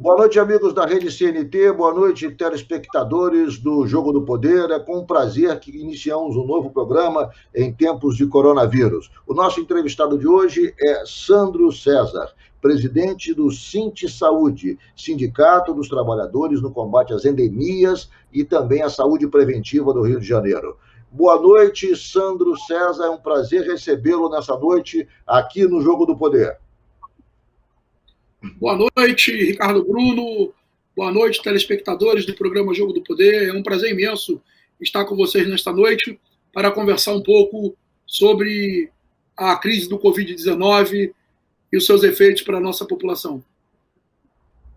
Boa noite, amigos da Rede CNT, boa noite, telespectadores do Jogo do Poder. É com prazer que iniciamos um novo programa em tempos de coronavírus. O nosso entrevistado de hoje é Sandro César, presidente do Sinte Saúde, Sindicato dos Trabalhadores no Combate às Endemias e também à Saúde Preventiva do Rio de Janeiro. Boa noite, Sandro César, é um prazer recebê-lo nessa noite aqui no Jogo do Poder. Boa noite, Ricardo Bruno. Boa noite, telespectadores do programa Jogo do Poder. É um prazer imenso estar com vocês nesta noite para conversar um pouco sobre a crise do Covid-19 e os seus efeitos para a nossa população.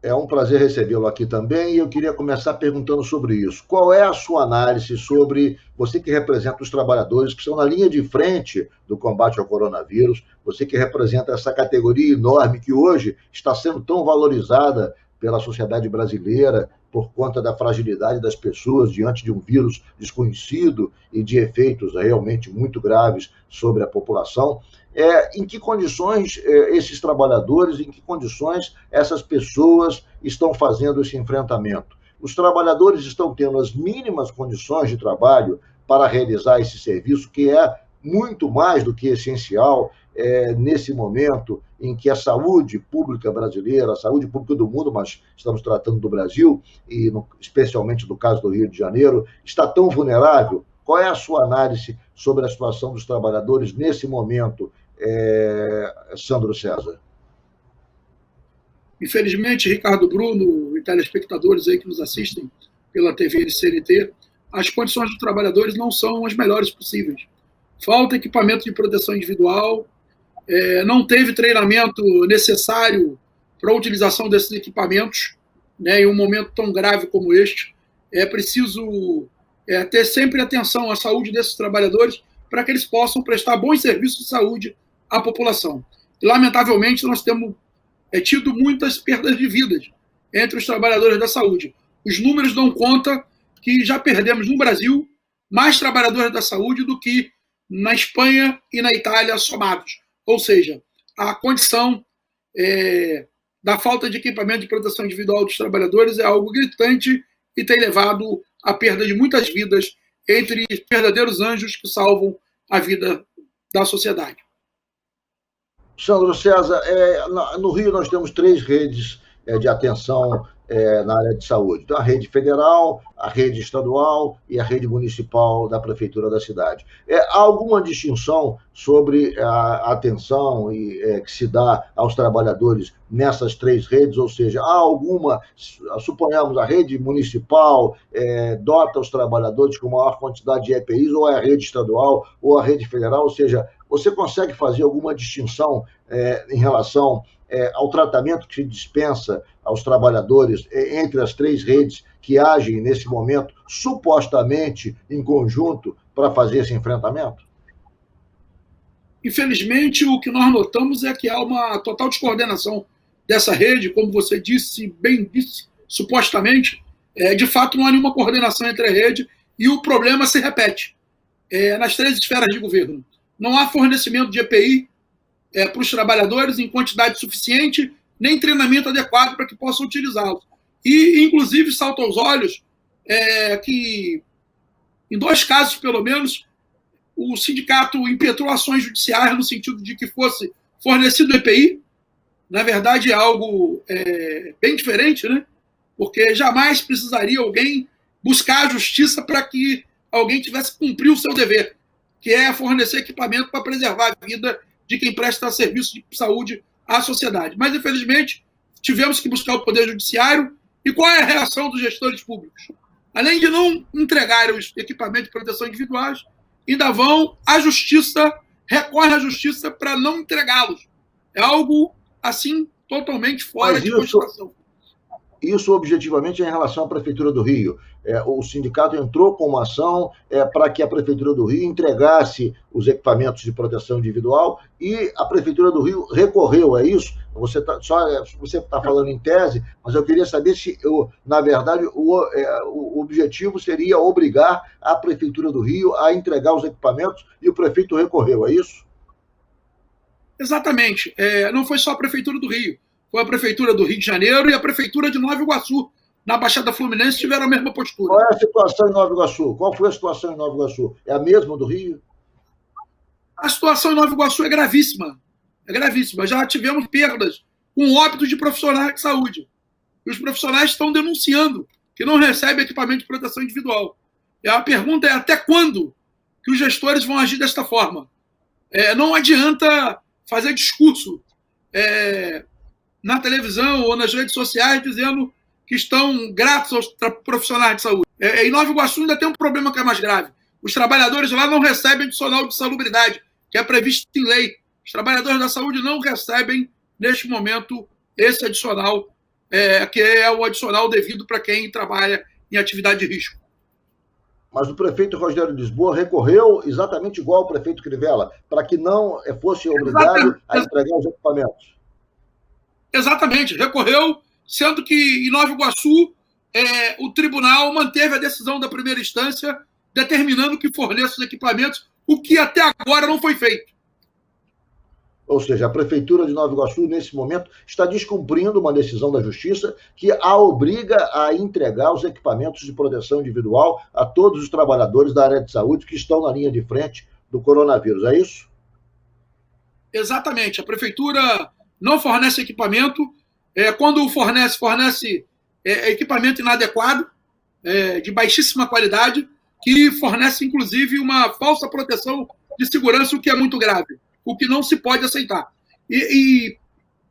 É um prazer recebê-lo aqui também e eu queria começar perguntando sobre isso. Qual é a sua análise sobre você que representa os trabalhadores que estão na linha de frente do combate ao coronavírus, você que representa essa categoria enorme que hoje está sendo tão valorizada pela sociedade brasileira por conta da fragilidade das pessoas diante de um vírus desconhecido e de efeitos realmente muito graves sobre a população. Em que condições esses trabalhadores, em que condições essas pessoas estão fazendo esse enfrentamento? Os trabalhadores estão tendo as mínimas condições de trabalho para realizar esse serviço, que é muito mais do que essencial nesse momento em que a saúde pública brasileira, a saúde pública do mundo, mas estamos tratando do Brasil, e especialmente do caso do Rio de Janeiro, está tão vulnerável. Qual é a sua análise sobre a situação dos trabalhadores nesse momento, Sandro César? Infelizmente, Ricardo Bruno e telespectadores aí que nos assistem pela TV e CNT, as condições dos trabalhadores não são as melhores possíveis. Falta equipamento de proteção individual, não teve treinamento necessário para a utilização desses equipamentos, né, em um momento tão grave como este. É preciso ter sempre atenção à saúde desses trabalhadores para que eles possam prestar bons serviços de saúde à população. E, lamentavelmente, nós temos tido muitas perdas de vidas entre os trabalhadores da saúde. Os números dão conta que já perdemos no Brasil mais trabalhadores da saúde do que na Espanha e na Itália somados. Ou seja, a condição da falta de equipamento de proteção individual dos trabalhadores é algo gritante e tem levado à perda de muitas vidas entre verdadeiros anjos que salvam a vida da sociedade. Sandro César, no Rio nós temos 3 redes de atenção na área de saúde. Então, a rede federal, a rede estadual e a rede municipal da prefeitura da cidade. Há alguma distinção sobre a atenção que se dá aos trabalhadores nessas 3 redes? Ou seja, há alguma, suponhamos, a rede municipal dota os trabalhadores com maior quantidade de EPIs, ou é a rede estadual ou a rede federal? Ou seja, você consegue fazer alguma distinção em relação ao tratamento que se dispensa aos trabalhadores entre as 3 redes que agem nesse momento, supostamente em conjunto, para fazer esse enfrentamento? Infelizmente, o que nós notamos é que há uma total descoordenação dessa rede, como você disse, bem disse, supostamente. De fato, não há nenhuma coordenação entre a rede e o problema se repete nas 3 esferas de governo. Não há fornecimento de EPI para os trabalhadores em quantidade suficiente, nem treinamento adequado para que possam utilizá-los. E, inclusive, salta aos olhos que, em 2 casos, pelo menos, o sindicato impetrou ações judiciais no sentido de que fosse fornecido EPI. Na verdade, é algo bem diferente, né? Porque jamais precisaria alguém buscar a justiça para que alguém tivesse que cumprir o seu dever, que é fornecer equipamento para preservar a vida de quem presta serviço de saúde à sociedade. Mas, infelizmente, tivemos que buscar o Poder Judiciário. E qual é a reação dos gestores públicos? Além de não entregarem os equipamentos de proteção individuais, ainda vão à Justiça, recorrem à Justiça para não entregá-los. É algo, assim, totalmente fora de cogitação. Isso, objetivamente, é em relação à Prefeitura do Rio. O sindicato entrou com uma ação para que a Prefeitura do Rio entregasse os equipamentos de proteção individual e a Prefeitura do Rio recorreu a isso. Você está falando em tese, mas eu queria saber se, na verdade, o objetivo seria obrigar a Prefeitura do Rio a entregar os equipamentos e o prefeito recorreu a isso? Exatamente. Não foi só a Prefeitura do Rio. foi a Prefeitura do Rio de Janeiro e a Prefeitura de Nova Iguaçu, na Baixada Fluminense, tiveram a mesma postura. Qual é a situação em Nova Iguaçu? Qual foi a situação em Nova Iguaçu? É a mesma do Rio? A situação em Nova Iguaçu é gravíssima. É gravíssima. Já tivemos perdas com óbitos de profissionais de saúde. E os profissionais estão denunciando que não recebem equipamento de proteção individual. E a pergunta é até quando que os gestores vão agir desta forma? Não adianta fazer discurso na televisão ou nas redes sociais dizendo que estão gratos aos profissionais de saúde. Em Nova Iguaçu ainda tem um problema que é mais grave. Os trabalhadores lá não recebem adicional de salubridade, que é previsto em lei. Os trabalhadores da saúde não recebem, neste momento, esse adicional, que é o adicional devido para quem trabalha em atividade de risco. Mas o prefeito Rogério Lisboa recorreu exatamente igual ao prefeito Crivella, para que não fosse obrigado a entregar os equipamentos. Exatamente, recorreu, sendo que em Nova Iguaçu o tribunal manteve a decisão da primeira instância determinando que forneça os equipamentos, o que até agora não foi feito. Ou seja, a Prefeitura de Nova Iguaçu, nesse momento, está descumprindo uma decisão da Justiça que a obriga a entregar os equipamentos de proteção individual a todos os trabalhadores da área de saúde que estão na linha de frente do coronavírus. É isso? Exatamente. A Prefeitura não fornece equipamento. Quando fornece equipamento inadequado, de baixíssima qualidade, que fornece, inclusive, uma falsa proteção de segurança, o que é muito grave, o que não se pode aceitar. E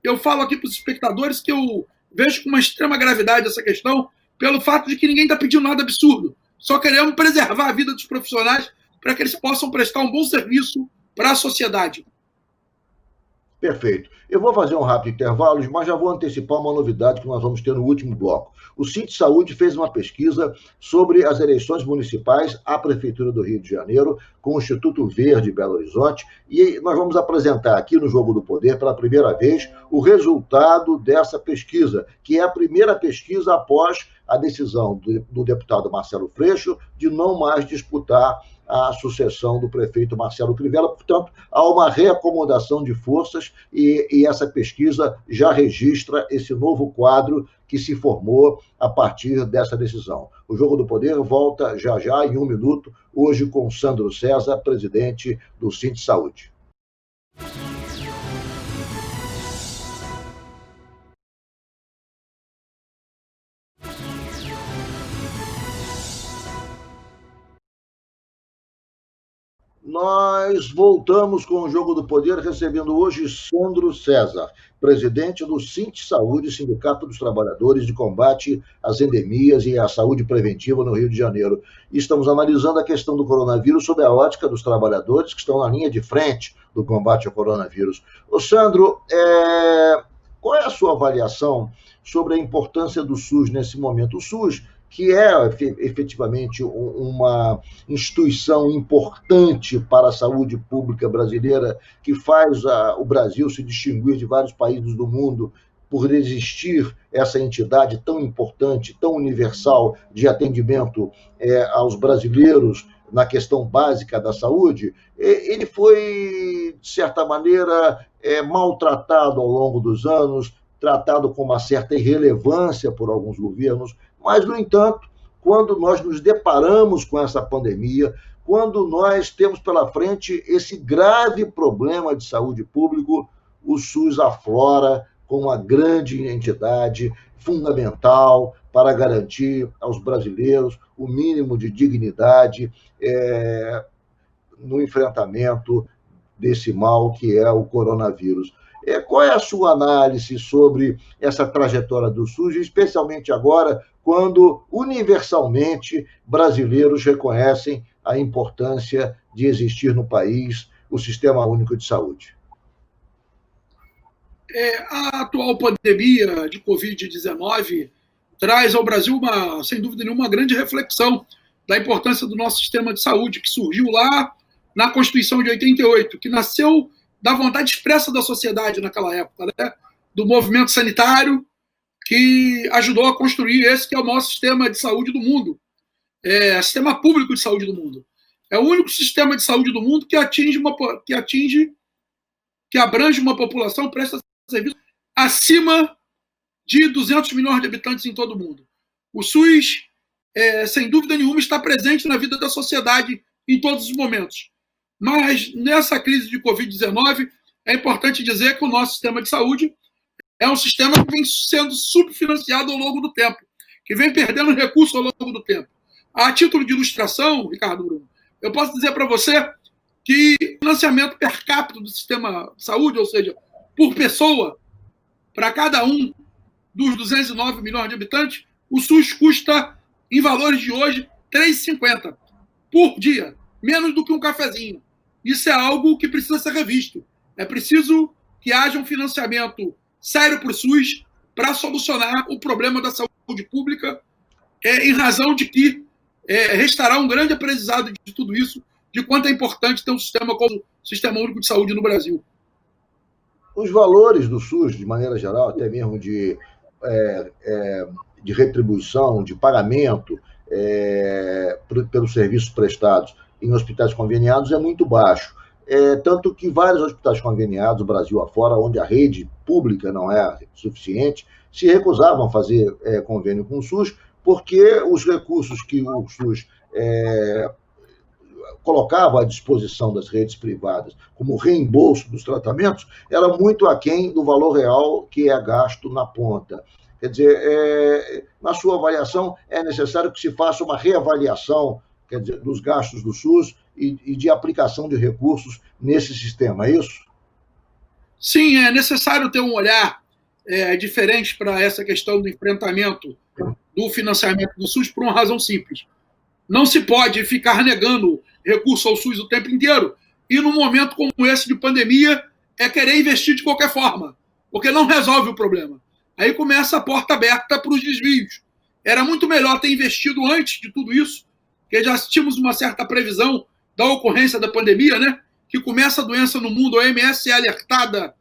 eu falo aqui para os espectadores que eu vejo com uma extrema gravidade essa questão, pelo fato de que ninguém está pedindo nada absurdo. Só queremos preservar a vida dos profissionais para que eles possam prestar um bom serviço para a sociedade. Perfeito. Eu vou fazer um rápido intervalo, mas já vou antecipar uma novidade que nós vamos ter no último bloco. O Cint Saúde fez uma pesquisa sobre as eleições municipais à Prefeitura do Rio de Janeiro, com o Instituto Verde Belo Horizonte, e nós vamos apresentar aqui no Jogo do Poder, pela primeira vez, o resultado dessa pesquisa, que é a primeira pesquisa após a decisão do deputado Marcelo Freixo de não mais disputar a sucessão do prefeito Marcelo Crivella. Portanto, há uma reacomodação de forças e essa pesquisa já registra esse novo quadro que se formou a partir dessa decisão. O Jogo do Poder volta já em 1 minuto, hoje com Sandro César, presidente do Cint Saúde. Nós voltamos com o Jogo do Poder, recebendo hoje Sandro César, presidente do Cint Saúde, Sindicato dos Trabalhadores de Combate às Endemias e à Saúde Preventiva no Rio de Janeiro. E estamos analisando a questão do coronavírus sob a ótica dos trabalhadores que estão na linha de frente do combate ao coronavírus. Ô Sandro, qual é a sua avaliação sobre a importância do SUS nesse momento? O SUS, que é efetivamente uma instituição importante para a saúde pública brasileira, que faz o Brasil se distinguir de vários países do mundo por existir essa entidade tão importante, tão universal de atendimento aos brasileiros na questão básica da saúde, ele foi, de certa maneira, maltratado ao longo dos anos, tratado com uma certa irrelevância por alguns governos, mas, no entanto, quando nós nos deparamos com essa pandemia, quando nós temos pela frente esse grave problema de saúde pública, o SUS aflora como uma grande entidade fundamental para garantir aos brasileiros o mínimo de dignidade no enfrentamento desse mal que é o coronavírus. Qual é a sua análise sobre essa trajetória do SUS, especialmente agora, quando universalmente brasileiros reconhecem a importância de existir no país o Sistema Único de Saúde? A atual pandemia de Covid-19 traz ao Brasil, sem dúvida nenhuma, uma grande reflexão da importância do nosso sistema de saúde, que surgiu lá na Constituição de 88, que nasceu da vontade expressa da sociedade naquela época, né? Do movimento sanitário, que ajudou a construir esse que é o maior sistema de saúde do mundo, sistema público de saúde do mundo. É o único sistema de saúde do mundo que abrange uma população, presta serviço acima de 200 milhões de habitantes em todo o mundo. O SUS, sem dúvida nenhuma, está presente na vida da sociedade em todos os momentos. Mas nessa crise de Covid-19, é importante dizer que o nosso sistema de saúde é um sistema que vem sendo subfinanciado ao longo do tempo, que vem perdendo recursos ao longo do tempo. A título de ilustração, Ricardo Bruno, eu posso dizer para você que o financiamento per capita do sistema de saúde, ou seja, por pessoa, para cada um dos 209 milhões de habitantes, o SUS custa, em valores de hoje, R$ 3,50 por dia, menos do que um cafezinho. Isso é algo que precisa ser revisto. É preciso que haja um financiamento sério para o SUS para solucionar o problema da saúde pública, em razão de que restará um grande aprendizado de tudo isso, de quanto é importante ter um sistema como o Sistema Único de Saúde no Brasil. Os valores do SUS, de maneira geral, até mesmo de retribuição, de pagamento pelos serviços prestados em hospitais conveniados é muito baixo. Tanto que vários hospitais conveniados, Brasil afora, onde a rede pública não é suficiente, se recusavam a fazer convênio com o SUS, porque os recursos que o SUS colocava à disposição das redes privadas como reembolso dos tratamentos era muito aquém do valor real que é gasto na ponta. Quer dizer, na sua avaliação, é necessário que se faça uma reavaliação, quer dizer, dos gastos do SUS e de aplicação de recursos nesse sistema, é isso? Sim, é necessário ter um olhar diferente para essa questão do enfrentamento do financiamento do SUS por uma razão simples. Não se pode ficar negando recurso ao SUS o tempo inteiro e, num momento como esse de pandemia, querer investir de qualquer forma, porque não resolve o problema. Aí começa a porta aberta para os desvios. Era muito melhor ter investido antes de tudo isso, porque já tínhamos uma certa previsão da ocorrência da pandemia, né? Que começa a doença no mundo, a OMS é alertada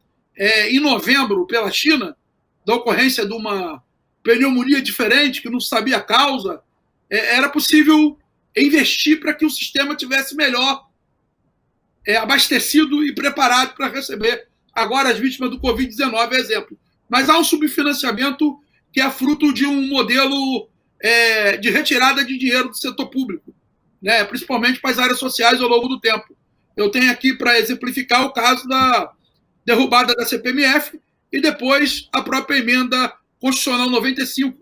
em novembro pela China, da ocorrência de uma pneumonia diferente, que não sabia a causa. Era possível investir para que o sistema tivesse melhor abastecido e preparado para receber agora as vítimas do Covid-19, exemplo. Mas há um subfinanciamento que é fruto de um modelo de retirada de dinheiro do setor público, né, principalmente para as áreas sociais ao longo do tempo. Eu tenho aqui para exemplificar o caso da derrubada da CPMF e depois a própria emenda constitucional 95,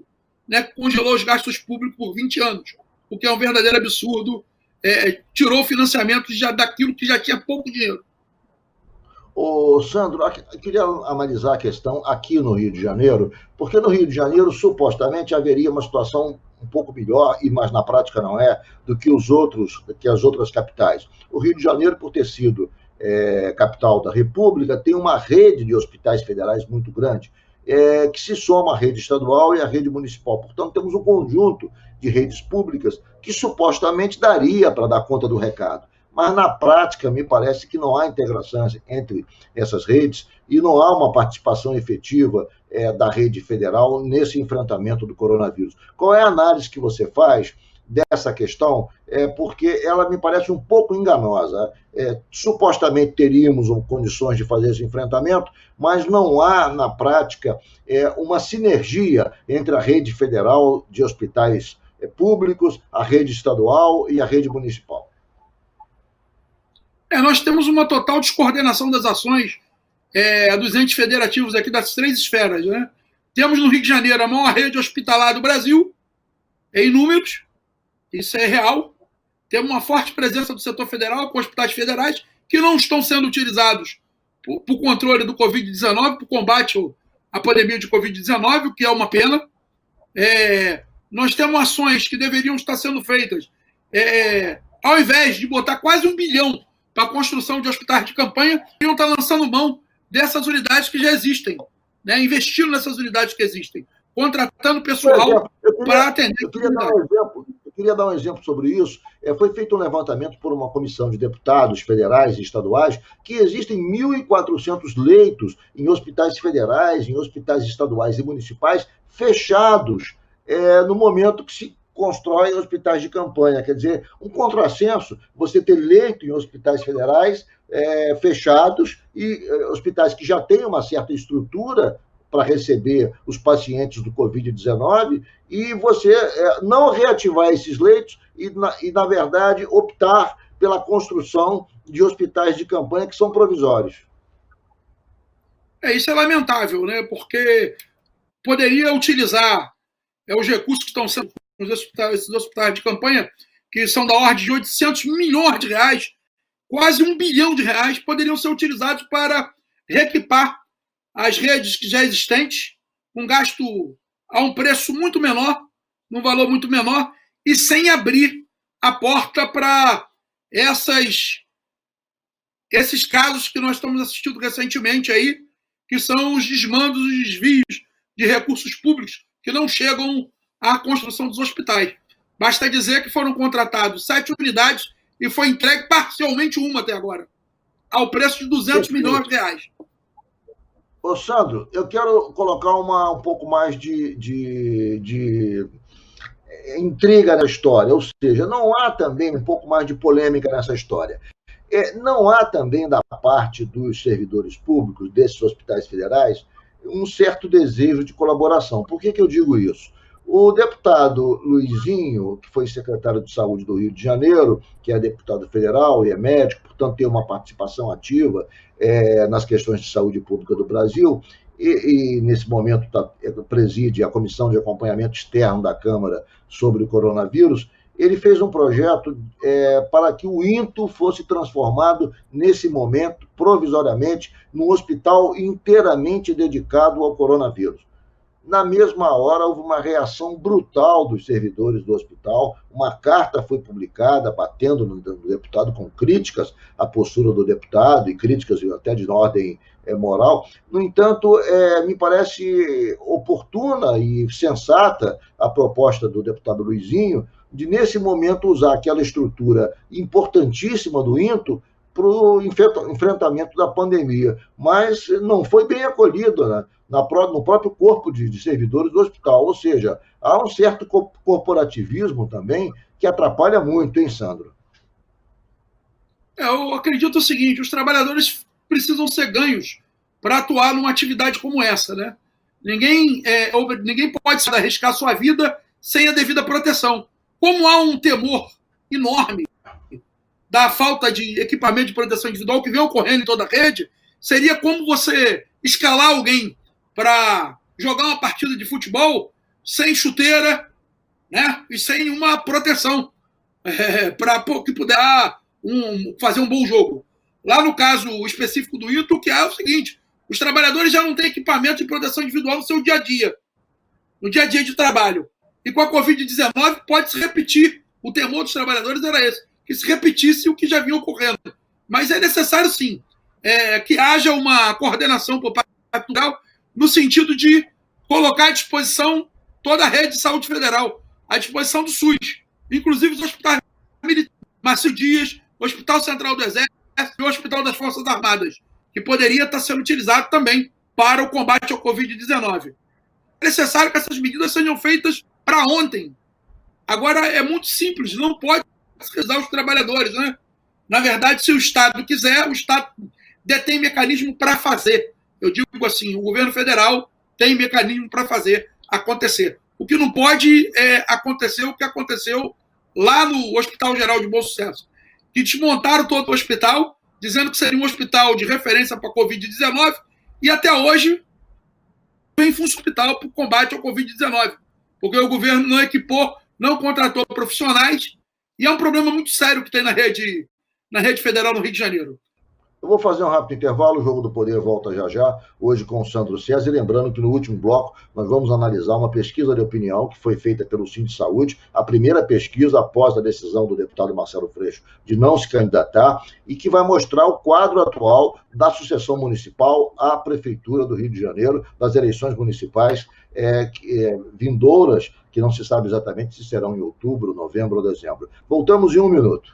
né, que congelou os gastos públicos por 20 anos, o que é um verdadeiro absurdo, tirou o financiamento daquilo que já tinha pouco dinheiro. Ô, Sandro, eu queria analisar a questão aqui no Rio de Janeiro, porque no Rio de Janeiro, supostamente, haveria uma situação um pouco melhor, mas na prática não é, do que as outras capitais. O Rio de Janeiro, por ter sido capital da República, tem uma rede de hospitais federais muito grande, que se soma à rede estadual e à rede municipal. Portanto, temos um conjunto de redes públicas que supostamente daria para dar conta do recado. Mas, na prática, me parece que não há integração entre essas redes e não há uma participação efetiva da rede federal nesse enfrentamento do coronavírus. Qual é a análise que você faz dessa questão? Porque ela me parece um pouco enganosa. Supostamente teríamos condições de fazer esse enfrentamento, mas não há, na prática, uma sinergia entre a rede federal de hospitais públicos, a rede estadual e a rede municipal. Nós temos uma total descoordenação das ações dos entes federativos aqui das 3 esferas, né? Temos no Rio de Janeiro a maior rede hospitalar do Brasil, em números, isso é real. Temos uma forte presença do setor federal, com hospitais federais, que não estão sendo utilizados para o controle do Covid-19, para o combate à pandemia de Covid-19, o que é uma pena. Nós temos ações que deveriam estar sendo feitas, ao invés de botar quase R$1 bilhão para a construção de hospitais de campanha, iam estar lançando mão dessas unidades que já existem, né? Investindo nessas unidades que existem, contratando pessoal para atender. Eu queria dar um exemplo sobre isso. Foi feito um levantamento por uma comissão de deputados federais e estaduais que existem 1.400 leitos em hospitais federais, em hospitais estaduais e municipais fechados no momento que se constrói hospitais de campanha. Quer dizer, um contrassenso você ter leito em hospitais federais fechados e hospitais que já têm uma certa estrutura para receber os pacientes do Covid-19 e você não reativar esses leitos e, na verdade, optar pela construção de hospitais de campanha que são provisórios. Isso é lamentável, né? Porque poderia utilizar os recursos que estão sendo esses hospitais de campanha, que são da ordem de 800 milhões de reais, quase R$1 bilhão, poderiam ser utilizados para reequipar as redes que já existentes, com gasto a um preço muito menor, num valor muito menor, e sem abrir a porta para esses casos que nós estamos assistindo recentemente aí, que são os desmandos, os desvios de recursos públicos que não chegam à construção dos hospitais. Basta dizer que foram contratados 7 unidades e foi entregue parcialmente uma até agora, ao preço de 200 milhões de reais. Ô, Sandro, eu quero colocar um pouco mais de intriga na história, ou seja, não há também um pouco mais de polêmica nessa história. Não há também, da parte dos servidores públicos, desses hospitais federais, um certo desejo de colaboração. Por que eu digo isso? O deputado Luizinho, que foi secretário de Saúde do Rio de Janeiro, que é deputado federal e é médico, portanto tem uma participação ativa nas questões de saúde pública do Brasil, e nesse momento preside a Comissão de Acompanhamento Externo da Câmara sobre o coronavírus. Ele fez um projeto para que o INTO fosse transformado, nesse momento, provisoriamente, num hospital inteiramente dedicado ao coronavírus. Na mesma hora, houve uma reação brutal dos servidores do hospital, uma carta foi publicada batendo no deputado com críticas à postura do deputado e críticas até de ordem moral. No entanto, me parece oportuna e sensata a proposta do deputado Luizinho de, nesse momento, usar aquela estrutura importantíssima do INTO para o enfrentamento da pandemia, mas não foi bem acolhido, né, no próprio corpo de servidores do hospital, ou seja, há um certo corporativismo também que atrapalha muito, hein, Sandro? Eu acredito o seguinte, os trabalhadores precisam ser ganhos para atuar numa atividade como essa, né? Ninguém pode arriscar sua vida sem a devida proteção. Como há um temor enorme da falta de equipamento de proteção individual que vem ocorrendo em toda a rede, seria como você escalar alguém para jogar uma partida de futebol sem chuteira, né, e sem uma proteção para que puder fazer um bom jogo. Lá no caso específico do INTO, o que é o seguinte, os trabalhadores já não têm equipamento de proteção individual no seu dia a dia, no dia a dia de trabalho. E com a Covid-19 pode se repetir. O temor dos trabalhadores era esse, que se repetisse o que já vinha ocorrendo. Mas é necessário, sim, que haja uma coordenação por parte do no sentido de colocar à disposição toda a rede de saúde federal, à disposição do SUS, inclusive os hospitais militares, Márcio Dias, o Hospital Central do Exército e o Hospital das Forças Armadas, que poderia estar sendo utilizado também para o combate ao Covid-19. É necessário que essas medidas sejam feitas para ontem. Agora, é muito simples, não pode pesquisar os trabalhadores, né? Na verdade, se o Estado quiser, o Estado detém mecanismo para fazer. Eu digo assim, o governo federal tem mecanismo para fazer acontecer. O que não pode acontecer o que aconteceu lá no Hospital Geral de Bom Sucesso, que desmontaram todo o hospital, dizendo que seria um hospital de referência para a Covid-19, e até hoje vem funcionar hospital para o combate ao Covid-19, porque o governo não equipou, não contratou profissionais, e é um problema muito sério que tem na rede federal no Rio de Janeiro. Eu vou fazer um rápido intervalo, o Jogo do Poder volta já já, hoje com o Sandro César, e lembrando que no último bloco nós vamos analisar uma pesquisa de opinião que foi feita pelo Síndico de Saúde, a primeira pesquisa após a decisão do deputado Marcelo Freixo de não se candidatar, e que vai mostrar o quadro atual da sucessão municipal à Prefeitura do Rio de Janeiro, das eleições municipais vindouras, que não se sabe exatamente se serão em outubro, novembro ou dezembro. Voltamos em 1 minuto.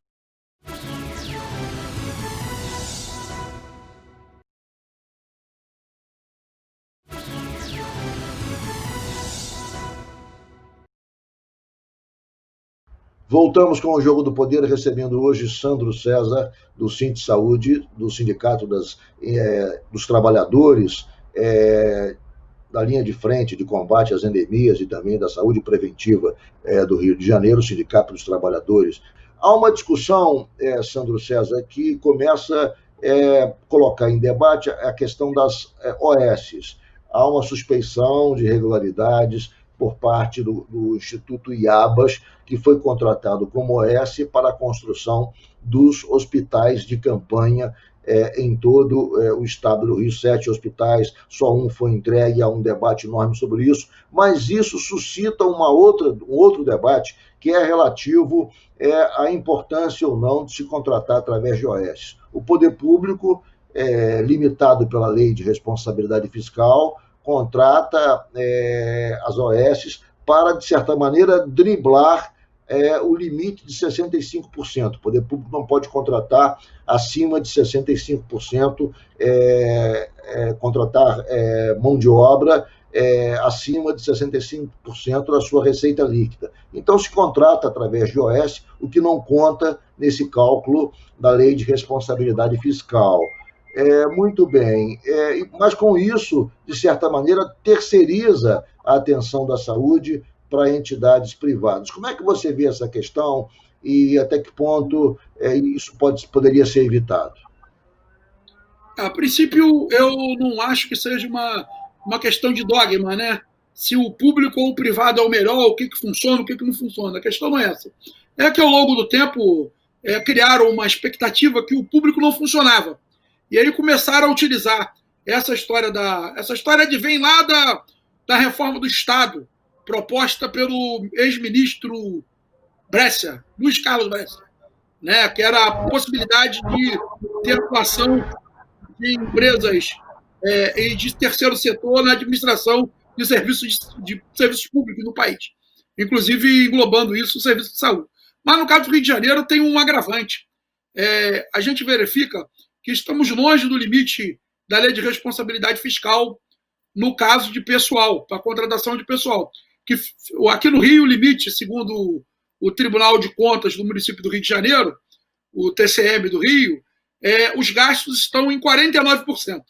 Voltamos com o Jogo do Poder, recebendo hoje Sandro César, do Síndico de Saúde, do Sindicato dos Trabalhadores da linha de frente de combate às endemias e também da saúde preventiva do Rio de Janeiro, o Sindicato dos Trabalhadores. Há uma discussão, Sandro César, que começa a colocar em debate a questão das OSs. Há uma suspeição de irregularidades por parte do Instituto IABAS, que foi contratado como OS para a construção dos hospitais de campanha em todo o estado do Rio. 7 hospitais, só um foi entregue, há um debate enorme sobre isso, mas isso suscita um outro debate, que é relativo à importância ou não de se contratar através de OS. O poder público, limitado pela lei de responsabilidade fiscal, contrata as OS para, de certa maneira, driblar o limite de 65%. O poder público não pode contratar acima de 65%, contratar mão de obra acima de 65% da sua receita líquida. Então, se contrata através de OS, o que não conta nesse cálculo da lei de responsabilidade fiscal. Muito bem, mas com isso, de certa maneira, terceiriza a atenção da saúde para entidades privadas. Como é que você vê essa questão e até que ponto isso poderia ser evitado? A princípio, eu não acho que seja uma questão de dogma, né? Se o público ou o privado é o melhor, o que funciona, o que não funciona. A questão não é essa. É que ao longo do tempo criaram uma expectativa que o público não funcionava. E aí começaram a utilizar essa história vem lá da reforma do Estado, proposta pelo ex-ministro Brescia, Luiz Carlos Brescia, né, que era a possibilidade de ter atuação de empresas e de terceiro setor na administração de serviços públicos no país, inclusive englobando isso o serviço de saúde. Mas no caso do Rio de Janeiro tem um agravante. A gente verifica que estamos longe do limite da lei de responsabilidade fiscal no caso de pessoal, para a contratação de pessoal. Que aqui no Rio, o limite, segundo o Tribunal de Contas do município do Rio de Janeiro, o TCM do Rio, os gastos estão em 49%.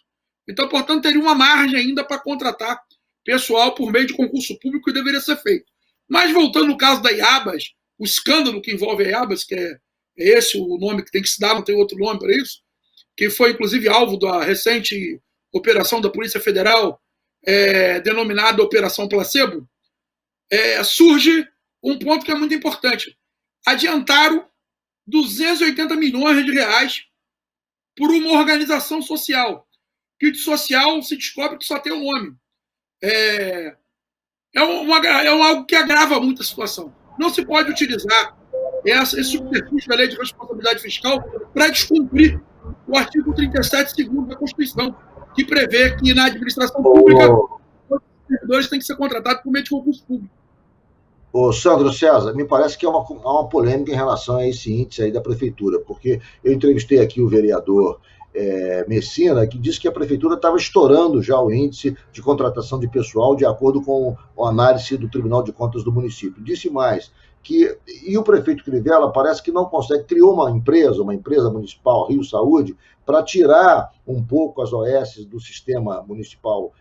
Então, portanto, teria uma margem ainda para contratar pessoal por meio de concurso público que deveria ser feito. Mas, voltando no caso da IABAS, o escândalo que envolve a IABAS, que é esse o nome que tem que se dar, não tem outro nome para isso, que foi, inclusive, alvo da recente operação da Polícia Federal, denominada Operação Placebo, surge um ponto que é muito importante. Adiantaram 280 milhões de reais por uma organização social, que de social se descobre que só tem um nome. É algo que agrava muito a situação. Não se pode utilizar esse subterfúgio da lei de responsabilidade fiscal para descumprir o artigo 37, segundo da Constituição, que prevê que na administração pública os servidores têm que ser contratados por meio de concurso público. Sandro César, me parece que há uma polêmica em relação a esse índice aí da prefeitura, porque eu entrevistei aqui o vereador Messina, que disse que a prefeitura estava estourando já o índice de contratação de pessoal de acordo com a análise do Tribunal de Contas do município. Disse mais, e o prefeito Crivella parece que não consegue, criou uma empresa municipal, Rio Saúde, para tirar um pouco as OS do sistema municipal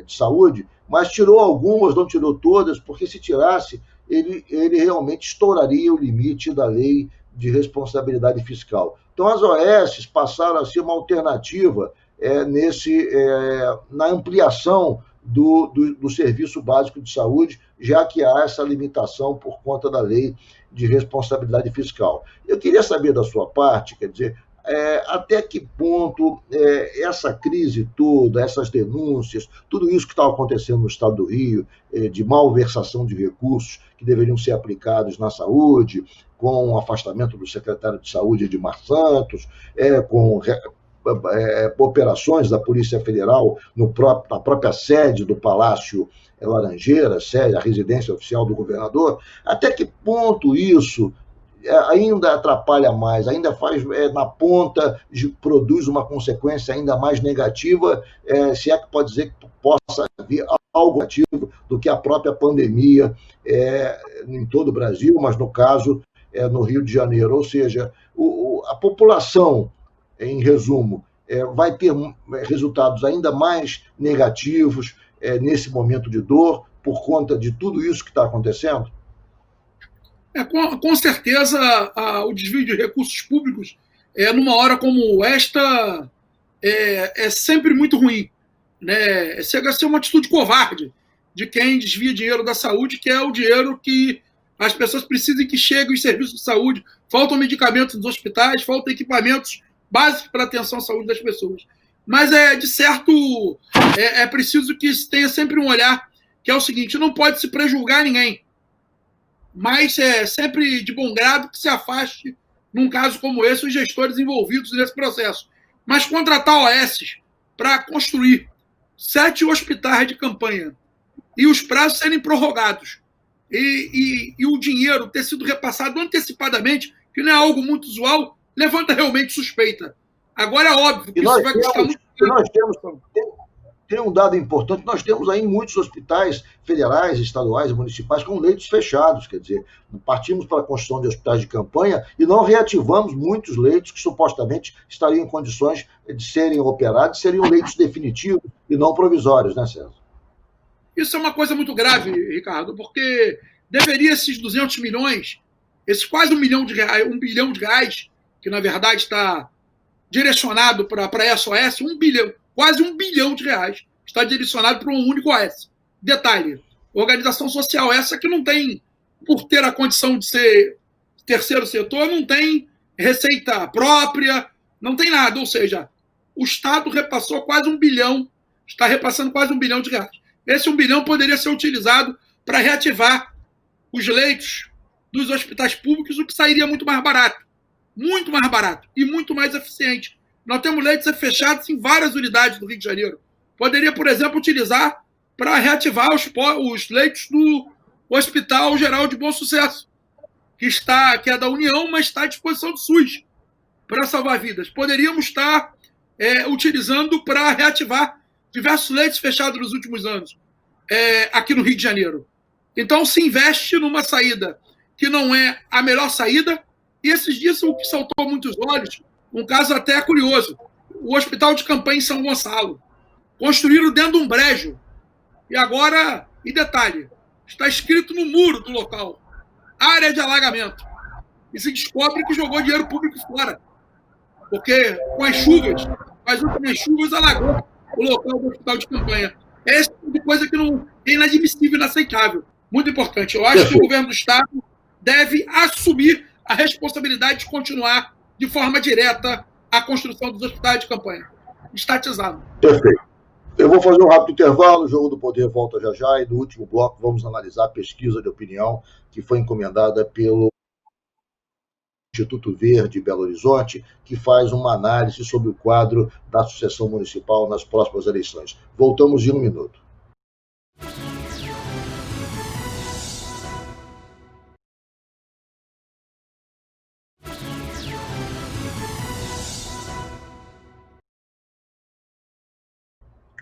de saúde, mas tirou algumas, não tirou todas, porque se tirasse, ele realmente estouraria o limite da lei de responsabilidade fiscal. Então, as OS passaram a ser uma alternativa na ampliação do serviço básico de saúde, já que há essa limitação por conta da lei de responsabilidade fiscal. Eu queria saber da sua parte, quer dizer, até que ponto essa crise toda, essas denúncias, tudo isso que está acontecendo no estado do Rio, de malversação de recursos que deveriam ser aplicados na saúde, com o afastamento do secretário de Saúde, Edmar Santos, com operações da Polícia Federal na própria sede do Palácio Laranjeira, a residência oficial do governador, até que ponto isso ainda atrapalha mais, ainda faz, na ponta, produz uma consequência ainda mais negativa, se é que pode dizer que possa vir algo negativo do que a própria pandemia em todo o Brasil, mas no caso no Rio de Janeiro. Ou seja, a população, em resumo, vai ter resultados ainda mais negativos, nesse momento de dor por conta de tudo isso que está acontecendo? Com certeza, o desvio de recursos públicos, numa hora como esta, é sempre muito ruim. Né? Chega a ser uma atitude covarde de quem desvia dinheiro da saúde, que é o dinheiro que as pessoas precisam que chegue os serviços de saúde. Faltam medicamentos nos hospitais, faltam equipamentos básicos para a atenção à saúde das pessoas. Mas, de certo, é preciso que se tenha sempre um olhar, que é o seguinte: não pode se prejulgar ninguém, mas é sempre de bom grado que se afaste, num caso como esse, os gestores envolvidos nesse processo. Mas contratar OS para construir 7 hospitais de campanha e os prazos serem prorrogados e o dinheiro ter sido repassado antecipadamente, que não é algo muito usual, levanta realmente suspeita. Agora é óbvio que isso vai custar muito caro. Tem um dado importante: nós temos aí muitos hospitais federais, estaduais e municipais com leitos fechados, quer dizer, partimos para a construção de hospitais de campanha e não reativamos muitos leitos que supostamente estariam em condições de serem operados, seriam leitos definitivos e não provisórios, né, César? Isso é uma coisa muito grave, Ricardo, porque deveria esses 200 milhões, esses quase R$1 bilhão, que na verdade está direcionado para a SOS, quase R$1 bilhão está direcionado para um único OS. Detalhe: organização social essa que não tem, por ter a condição de ser terceiro setor, não tem receita própria, não tem nada. Ou seja, o Estado repassou quase R$1 bilhão, está repassando quase R$1 bilhão. Esse R$1 bilhão poderia ser utilizado para reativar os leitos dos hospitais públicos, o que sairia muito mais barato e muito mais eficiente. Nós temos leitos fechados em várias unidades do Rio de Janeiro. Poderia, por exemplo, utilizar para reativar os leitos do Hospital Geral de Bom Sucesso, que é da União, mas está à disposição do SUS para salvar vidas. Poderíamos estar utilizando para reativar diversos leitos fechados nos últimos anos aqui no Rio de Janeiro. Então, se investe numa saída que não é a melhor saída. E esses dias, o que saltou muitos olhos, um caso até curioso: o Hospital de Campanha em São Gonçalo. Construíram dentro de um brejo. E detalhe, está escrito no muro do local: área de alagamento. E se descobre que jogou dinheiro público fora. Porque com as últimas chuvas, alagou o local do Hospital de Campanha. É esse tipo de coisa que não é inadmissível, inaceitável. Muito importante. Eu acho que o governo do Estado deve assumir a responsabilidade de continuar de forma direta a construção dos hospitais de campanha. Estatizado. Perfeito. Eu vou fazer um rápido intervalo, o Jogo do Poder volta já já, e no último bloco vamos analisar a pesquisa de opinião que foi encomendada pelo Instituto Verde Belo Horizonte, que faz uma análise sobre o quadro da sucessão municipal nas próximas eleições. Voltamos em 1 minuto.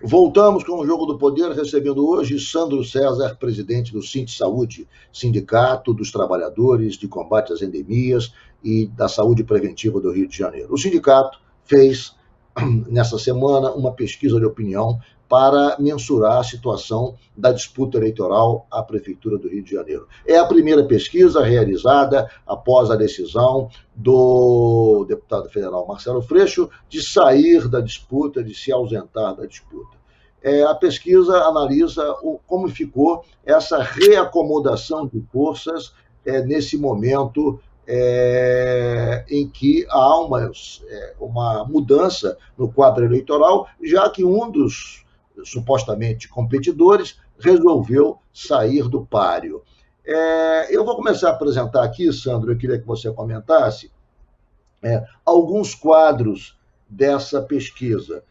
Voltamos com o Jogo do Poder, recebendo hoje Sandro César, presidente do Sindsaúde, Sindicato dos Trabalhadores de Combate às Endemias e da Saúde Preventiva do Rio de Janeiro. O sindicato fez, nessa semana, uma pesquisa de opinião para mensurar a situação da disputa eleitoral à Prefeitura do Rio de Janeiro. É a primeira pesquisa realizada após a decisão do deputado federal Marcelo Freixo de sair da disputa, de se ausentar da disputa. A pesquisa analisa como ficou essa reacomodação de forças nesse momento em que há uma mudança no quadro eleitoral, já que um dos supostamente competidores resolveu sair do páreo. Eu vou começar a apresentar aqui, Sandro, eu queria que você comentasse alguns quadros dessa pesquisa.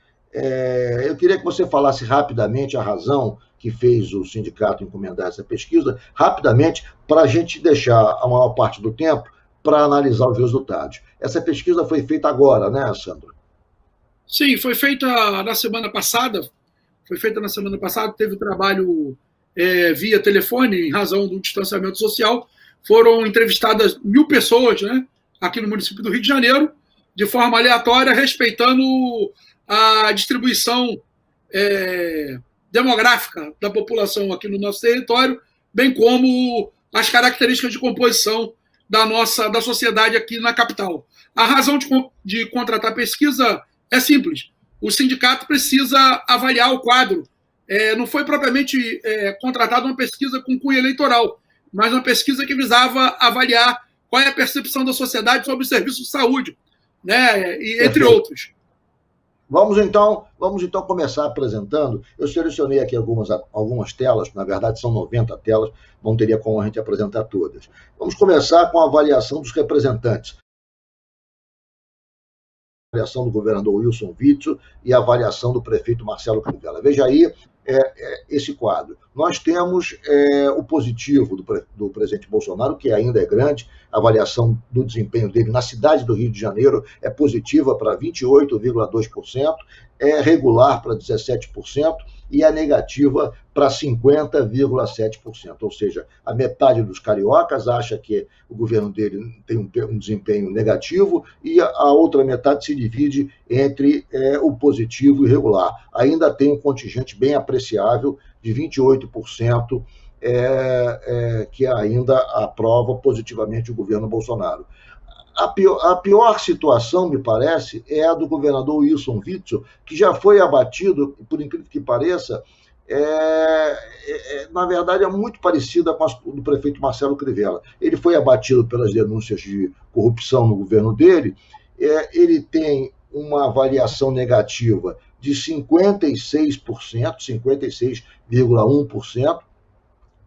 Eu queria que você falasse rapidamente a razão que fez o sindicato encomendar essa pesquisa, rapidamente, para a gente deixar a maior parte do tempo para analisar os resultados. Essa pesquisa foi feita agora, né, Sandro? Sim, foi feita na semana passada. Teve o trabalho via telefone, em razão do distanciamento social. Foram entrevistadas 1.000 pessoas, né, aqui no município do Rio de Janeiro, de forma aleatória, respeitando a distribuição demográfica da população aqui no nosso território, bem como as características de composição da sociedade aqui na capital. A razão de contratar pesquisa é simples. O sindicato precisa avaliar o quadro. Não foi propriamente contratada uma pesquisa com cunho eleitoral, mas uma pesquisa que visava avaliar qual é a percepção da sociedade sobre o serviço de saúde, né? E entre outros. Vamos então começar apresentando. Eu selecionei aqui algumas telas, na verdade são 90 telas, não teria como a gente apresentar todas. Vamos começar com a avaliação dos representantes. A avaliação do governador Wilson Witzel e a avaliação do prefeito Marcelo Crivella. Veja aí esse quadro. Nós temos o positivo do presidente Bolsonaro, que ainda é grande. A avaliação do desempenho dele na cidade do Rio de Janeiro é positiva para 28,2%, é regular para 17% e é negativa para 50,7%. Ou seja, a metade dos cariocas acha que o governo dele tem um desempenho negativo e a outra metade se divide entre o positivo e regular. Ainda tem um contingente bem apreciável de 28% que ainda aprova positivamente o governo Bolsonaro. A pior situação, me parece, é a do governador Wilson Witzel, que já foi abatido, por incrível que pareça, na verdade é muito parecida com a do prefeito Marcelo Crivella. Ele foi abatido pelas denúncias de corrupção no governo dele, ele tem uma avaliação negativa de 56%, 56,1%,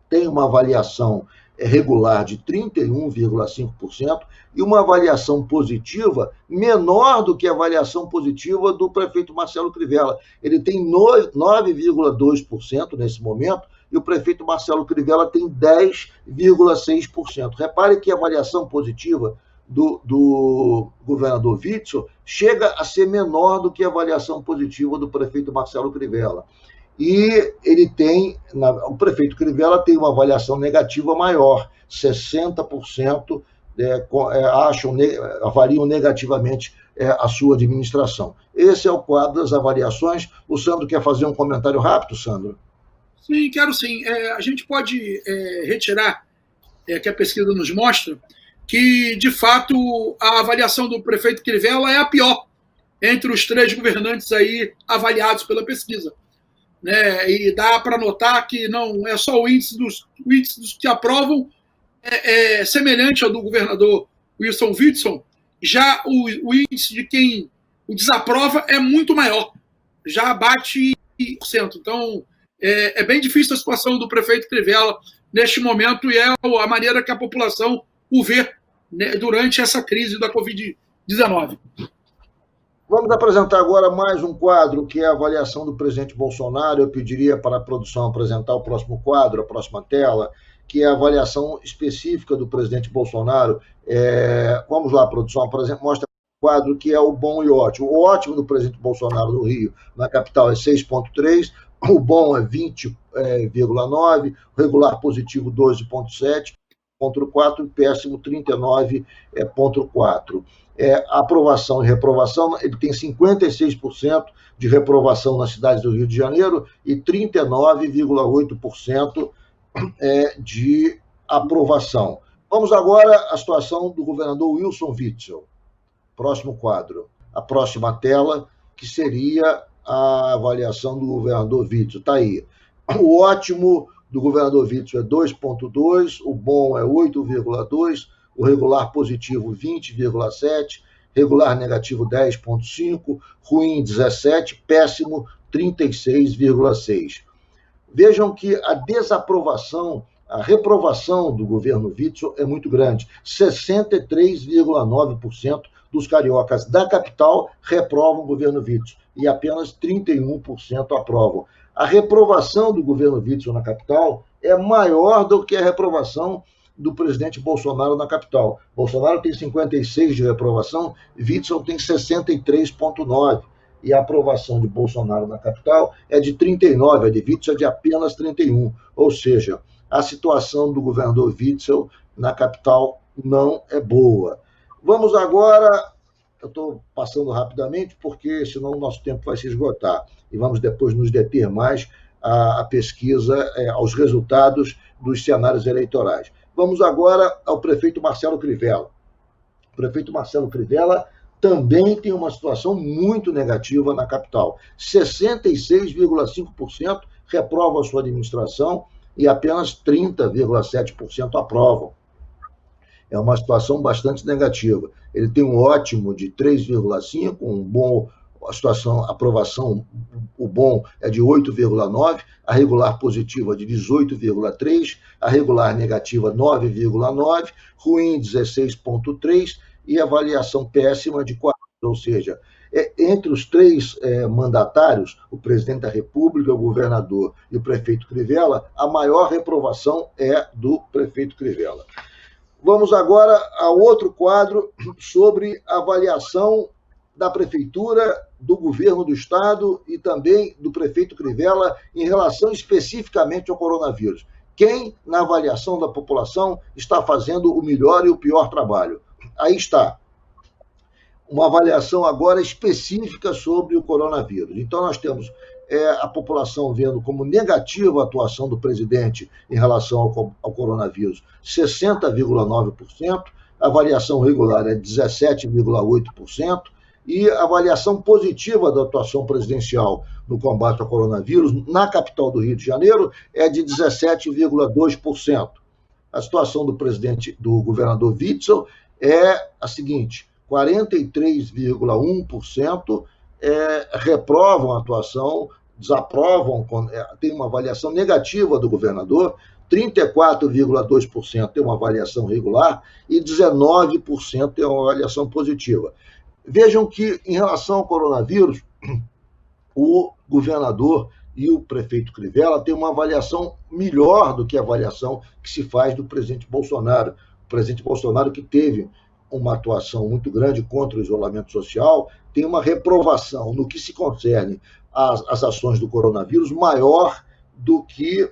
tem uma avaliação regular de 31,5% e uma avaliação positiva menor do que a avaliação positiva do prefeito Marcelo Crivella. Ele tem 9,2% nesse momento e o prefeito Marcelo Crivella tem 10,6%. Repare que a avaliação positiva do governador Witzel chega a ser menor do que a avaliação positiva do prefeito Marcelo Crivella. E ele tem, o prefeito Crivella tem uma avaliação negativa maior, 60% avaliam negativamente a sua administração. Esse é o quadro das avaliações. O Sandro quer fazer um comentário rápido, Sandro? Sim, quero sim. A gente pode retirar, que a pesquisa nos mostra, que, de fato, a avaliação do prefeito Crivella é a pior entre os 3 governantes aí avaliados pela pesquisa. Né? E dá para notar que não é só o índice dos que aprovam é semelhante ao do governador Wilson Witzel, já o índice de quem o desaprova é muito maior, já bate 100%. Então, é bem difícil a situação do prefeito Crivella neste momento e é a maneira que a população o vê, né, durante essa crise da Covid-19. Vamos apresentar agora mais um quadro, que é a avaliação do presidente Bolsonaro. Eu pediria para a produção apresentar o próximo quadro, a próxima tela, que é a avaliação específica do presidente Bolsonaro. Vamos lá, produção, mostra o quadro que é o bom e o ótimo. O ótimo do presidente Bolsonaro no Rio, na capital, é 6,3%, o bom é 20,9%, o regular positivo 12,7%, contra o 4%, e péssimo 39,4%. Aprovação e reprovação, ele tem 56% de reprovação nas cidades do Rio de Janeiro e 39,8% de aprovação. Vamos agora à situação do governador Wilson Witzel. Próximo quadro. A próxima tela, que seria a avaliação do governador Witzel. Está aí. O ótimo do governador Witzel é 2,2%, o bom é 8,2%, o regular positivo 20,7%, regular negativo 10,5%, ruim 17%, péssimo 36,6%. Vejam que a desaprovação, a reprovação do governo Witzel é muito grande. 63,9% dos cariocas da capital reprovam o governo Witzel e apenas 31% aprovam. A reprovação do governo Witzel na capital é maior do que a reprovação do presidente Bolsonaro na capital. Bolsonaro tem 56% de reprovação, Witzel tem 63,9%. E a aprovação de Bolsonaro na capital é de 39%, a de Witzel é de apenas 31%. Ou seja, a situação do governador Witzel na capital não é boa. Vamos agora, eu estou passando rapidamente, porque senão o nosso tempo vai se esgotar, e vamos depois nos deter mais a pesquisa, aos resultados dos cenários eleitorais. Vamos agora ao prefeito Marcelo Crivella. O prefeito Marcelo Crivella também tem uma situação muito negativa na capital. 66,5% reprovam a sua administração e apenas 30,7% aprovam. É uma situação bastante negativa. Ele tem um ótimo de 3,5%, um bom, a situação, a aprovação, o bom é de 8,9%, a regular positiva de 18,3%, a regular negativa 9,9%, ruim 16,3% e avaliação péssima de 4%. Ou seja, entre os três mandatários, o presidente da República, o governador e o prefeito Crivella, a maior reprovação é do prefeito Crivella. Vamos agora a outro quadro sobre a avaliação da prefeitura, do governo do estado e também do prefeito Crivella em relação especificamente ao coronavírus. Quem, na avaliação da população, está fazendo o melhor e o pior trabalho? Aí está. Uma avaliação agora específica sobre o coronavírus. Então, nós temos a população vendo como negativa a atuação do presidente em relação ao coronavírus, 60,9%, a avaliação regular é 17,8%, e a avaliação positiva da atuação presidencial no combate ao coronavírus na capital do Rio de Janeiro é de 17,2%. A situação do governador Witzel é a seguinte: 43,1% reprovam a atuação, desaprovam, tem uma avaliação negativa do governador, 34,2% tem uma avaliação regular e 19% tem uma avaliação positiva. Vejam que, em relação ao coronavírus, o governador e o prefeito Crivella têm uma avaliação melhor do que a avaliação que se faz do presidente Bolsonaro. O presidente Bolsonaro, que teve uma atuação muito grande contra o isolamento social, tem uma reprovação no que se concerne às ações do coronavírus maior do que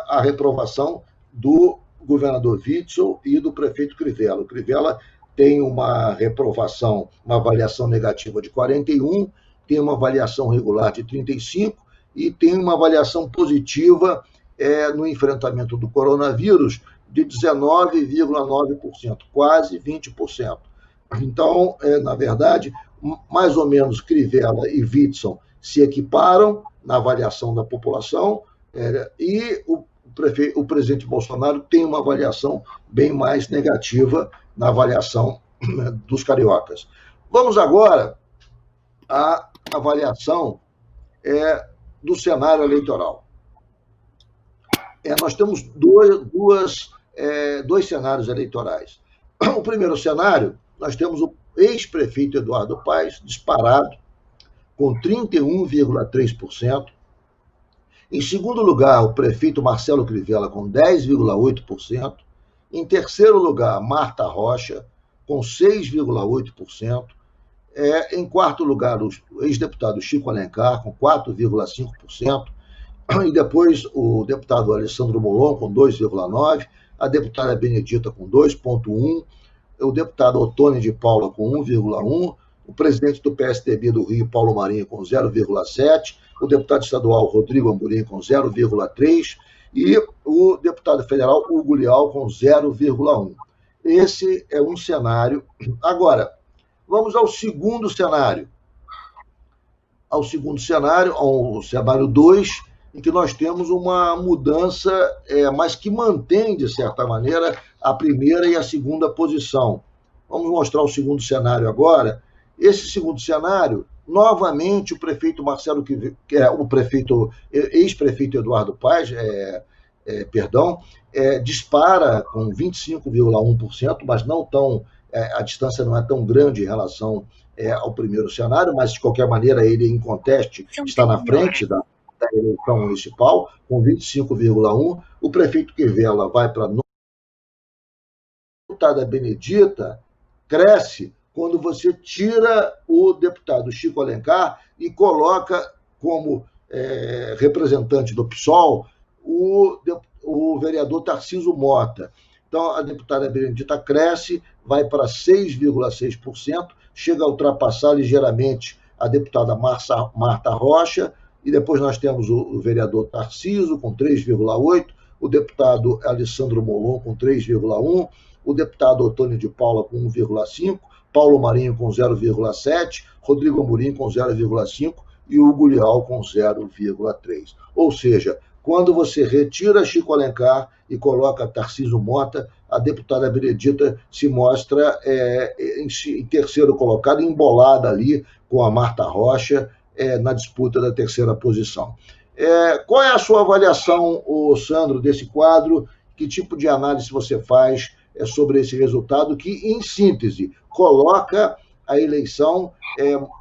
a reprovação do governador Witzel e do prefeito Crivella. O Crivella tem uma reprovação, uma avaliação negativa de 41%, tem uma avaliação regular de 35% e tem uma avaliação positiva no enfrentamento do coronavírus de 19,9%, quase 20%. Então, na verdade, mais ou menos Crivella e Witzel se equiparam na avaliação da população e o presidente Bolsonaro tem uma avaliação bem mais negativa na avaliação dos cariocas. Vamos agora à avaliação do cenário eleitoral. Nós temos dois cenários eleitorais. O primeiro cenário, nós temos o ex-prefeito Eduardo Paes, disparado, com 31,3%. Em segundo lugar, o prefeito Marcelo Crivella, com 10,8%. Em terceiro lugar, Marta Rocha, com 6,8%. Em quarto lugar, o ex-deputado Chico Alencar, com 4,5%. E depois o deputado Alessandro Molon, com 2,9%. A deputada Benedita, com 2,1%. O deputado Ottoni de Paula, com 1,1%. O presidente do PSDB do Rio, Paulo Marinho, com 0,7%. O deputado estadual Rodrigo Amorim, com 0,3%. E o deputado federal Hugo Leal, com 0,1%. Esse é um cenário. Agora, vamos ao segundo cenário. Ao cenário 2, em que nós temos uma mudança, mas que mantém, de certa maneira, a primeira e a segunda posição. Vamos mostrar o segundo cenário agora. Esse segundo cenário, novamente, o prefeito Marcelo, ex-prefeito Eduardo Paes, dispara com 25,1%, mas não tão, a distância não é tão grande em relação ao primeiro cenário, mas, de qualquer maneira, ele, em conteste, está na frente da eleição municipal, com 25,1%. O prefeito Crivella vai para 9%. A deputada Benedita cresce quando você tira o deputado Chico Alencar e coloca como representante do PSOL o vereador Tarcísio Mota. Então, a deputada Benedita cresce, vai para 6,6%, chega a ultrapassar ligeiramente a deputada Marta Rocha, e depois nós temos o vereador Tarcísio, com 3,8%, o deputado Alessandro Molon, com 3,1%, o deputado Otônio de Paula, com 1,5%, Paulo Marinho, com 0,7%, Rodrigo Amorim, com 0,5%, e Hugo Leal, com 0,3%. Ou seja, quando você retira Chico Alencar e coloca Tarcísio Mota, a deputada Benedita se mostra em terceiro colocado, embolada ali com a Marta Rocha na disputa da terceira posição. Qual é a sua avaliação, Sandro, desse quadro? Que tipo de análise você faz sobre esse resultado que, em síntese, coloca a eleição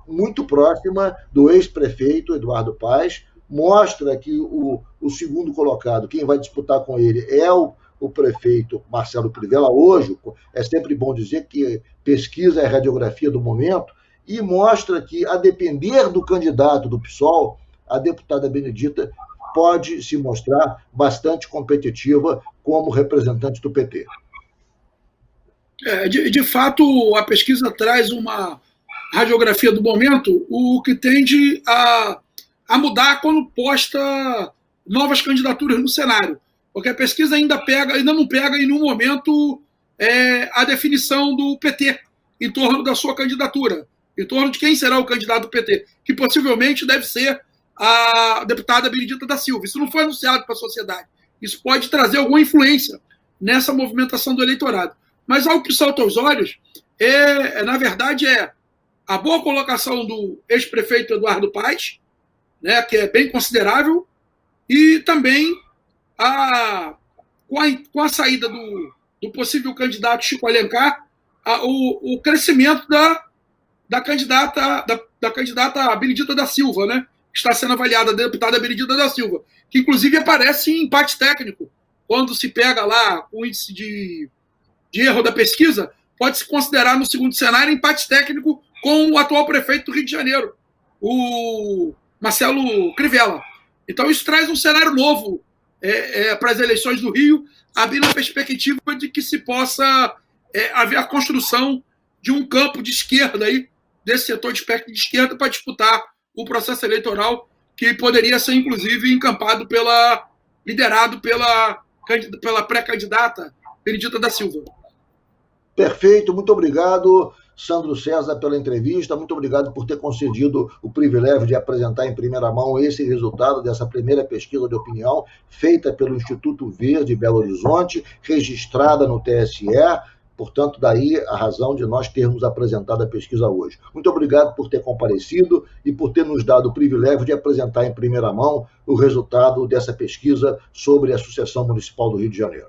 muito próxima do ex-prefeito Eduardo Paes, mostra que o segundo colocado, quem vai disputar com ele é o prefeito Marcelo Crivella. Hoje, é sempre bom dizer que pesquisa é a radiografia do momento, e mostra que, a depender do candidato do PSOL, a deputada Benedita pode se mostrar bastante competitiva como representante do PT. De fato, a pesquisa traz uma radiografia do momento, o que tende a mudar quando posta novas candidaturas no cenário. Porque a pesquisa ainda não pega em nenhum momento a definição do PT em torno da sua candidatura, em torno de quem será o candidato do PT, que possivelmente deve ser a deputada Benedita da Silva. Isso não foi anunciado para a sociedade. Isso pode trazer alguma influência nessa movimentação do eleitorado. Mas algo que salta aos olhos na verdade, a boa colocação do ex-prefeito Eduardo Paes, né, que é bem considerável, e também com a saída do possível candidato Chico Alencar, o crescimento da candidata Benedita da Silva, né, que está sendo avaliada, a deputada Benedita da Silva, que inclusive aparece em empate técnico. Quando se pega lá o índice de erro da pesquisa, pode-se considerar no segundo cenário empate técnico com o atual prefeito do Rio de Janeiro, o Marcelo Crivella. Então isso traz um cenário novo para as eleições do Rio, abrindo a perspectiva de que se possa haver a construção de um campo de esquerda, aí, desse setor de espectro de esquerda, para disputar o processo eleitoral, que poderia ser, inclusive, liderado pela pré-candidata Benedita da Silva. Perfeito, muito obrigado, Sandro César, pela entrevista, muito obrigado por ter concedido o privilégio de apresentar em primeira mão esse resultado dessa primeira pesquisa de opinião feita pelo Instituto Verde de Belo Horizonte, registrada no TSE, portanto, daí a razão de nós termos apresentado a pesquisa hoje. Muito obrigado por ter comparecido e por ter nos dado o privilégio de apresentar em primeira mão o resultado dessa pesquisa sobre a sucessão municipal do Rio de Janeiro.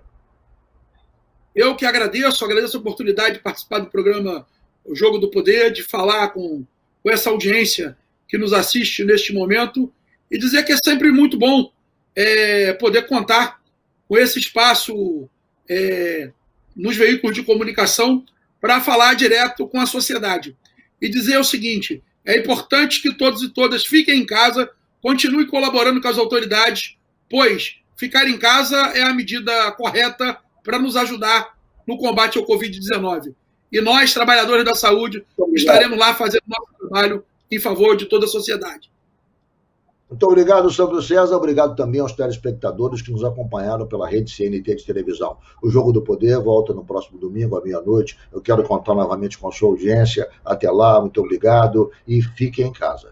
Eu que agradeço a oportunidade de participar do programa O Jogo do Poder, de falar com essa audiência que nos assiste neste momento, e dizer que é sempre muito bom poder contar com esse espaço nos veículos de comunicação para falar direto com a sociedade. E dizer o seguinte: é importante que todos e todas fiquem em casa, continuem colaborando com as autoridades, pois ficar em casa é a medida correta para nos ajudar no combate ao Covid-19. E nós, trabalhadores da saúde, estaremos lá fazendo nosso trabalho em favor de toda a sociedade. Muito obrigado, Sandro César. Obrigado também aos telespectadores que nos acompanharam pela rede CNT de televisão. O Jogo do Poder volta no próximo domingo, à meia-noite. Eu quero contar novamente com a sua audiência. Até lá, muito obrigado e fiquem em casa.